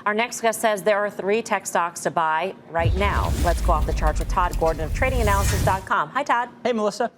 Our next guest says there are 3 tech stocks to buy right now. Let's go off the charts with Todd Gordon of TradingAnalysis.com. Hi, Todd. Hey, Melissa.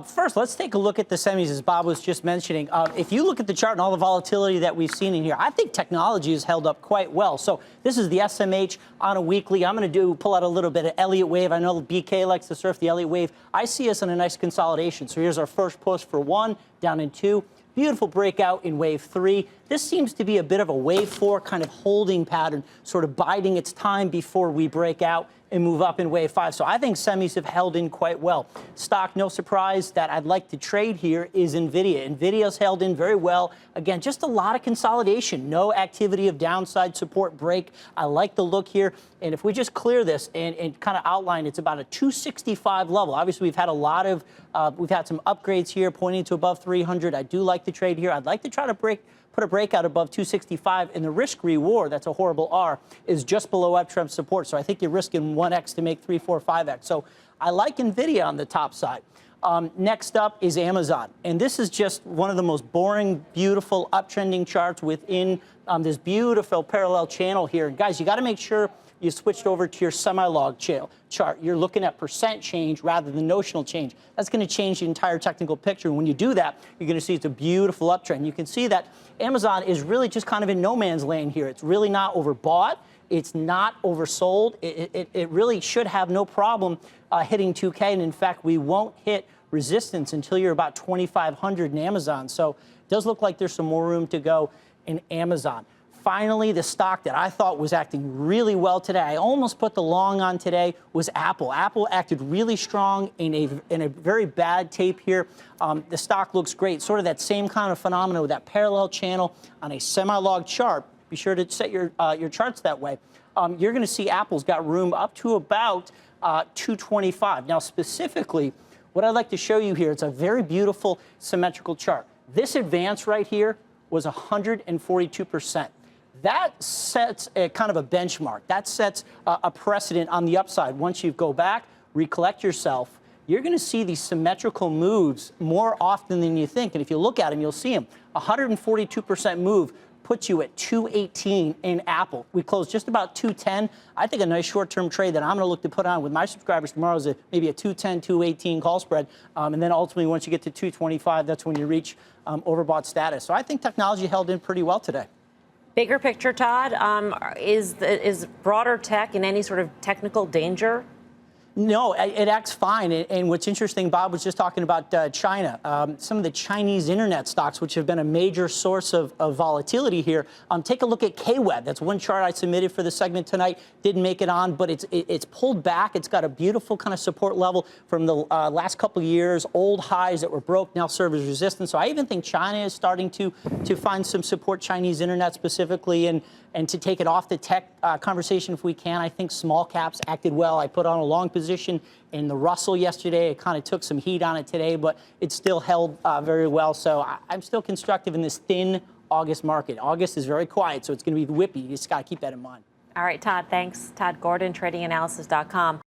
First, let's take a look at the semis, as Bob was just mentioning. If you look at the chart and all the volatility that we've seen in here, I think technology has held up quite well. So this is the SMH on a weekly. I'm going to pull out a little bit of Elliott wave. I know BK likes to surf the Elliott wave. I see us in a nice consolidation. So here's our first push for 1, down in 2. Beautiful breakout in wave 3. This seems to be a bit of a wave 4 kind of holding pattern, sort of biding its time before we break out and move up in wave 5. So I think semis have held in quite well. Stock, no surprise, that I'd like to trade here is NVIDIA. NVIDIA's held in very well. Again, just a lot of consolidation. No activity of downside support break. I like the look here. And if we just clear this and kind of outline, it's about a 265 level. Obviously, we've had some upgrades here pointing to above 300. I do like the trade here. I'd like to try to put a breakout above 265, and the risk reward, that's a horrible R, is just below uptrend support. So I think you're risking 1x to make 3, 4, 5x. So I like NVIDIA on the top side. Next up is Amazon. And this is just one of the most boring, beautiful, uptrending charts within this beautiful parallel channel here. And guys, you got to make sure you switched over to your semi-log chart. You're looking at percent change rather than notional change. That's going to change the entire technical picture. And when you do that, you're going to see it's a beautiful uptrend. You can see that Amazon is really just kind of in no man's land here. It's really not overbought. It's not oversold. It really should have no problem hitting 2K. And in fact, we won't hit resistance until you're about 2,500 in Amazon. So it does look like there's some more room to go in Amazon. Finally, the stock that I thought was acting really well today, I almost put the long on today, was Apple. Apple acted really strong in a very bad tape here. The stock looks great, sort of that same kind of phenomenon with that parallel channel on a semi-log chart. Be sure to set your charts that way. You're going to see Apple's got room up to about 225. Now, specifically, what I'd like to show you here, it's a very beautiful symmetrical chart. This advance right here was 142%. That sets a kind of a benchmark. That sets a precedent on the upside. Once you go back, recollect yourself, you're going to see these symmetrical moves more often than you think. And if you look at them, you'll see them. 142% move puts you at 218 in Apple. We closed just about 210. I think a nice short-term trade that I'm going to look to put on with my subscribers tomorrow is maybe a 210, 218 call spread. And then ultimately, once you get to 225, that's when you reach overbought status. So I think technology held in pretty well today. Bigger picture, Todd, is broader tech in any sort of technical danger? No, it acts fine. And what's interesting, Bob was just talking about China. Some of the Chinese internet stocks, which have been a major source of volatility here. Take a look at KWeb. That's one chart I submitted for the segment tonight. Didn't make it on, but it's pulled back. It's got a beautiful kind of support level from the last couple of years. Old highs that were broke now serve as resistance. So I even think China is starting to find some support, Chinese internet specifically, and to take it off the tech conversation if we can. I think small caps acted well. I put on a long position in the Russell yesterday. It kind of took some heat on it today, but it still held very well. So I'm still constructive in this thin August market. August is very quiet, so it's going to be whippy. You just got to keep that in mind. All right, Todd, thanks. Todd Gordon, TradingAnalysis.com.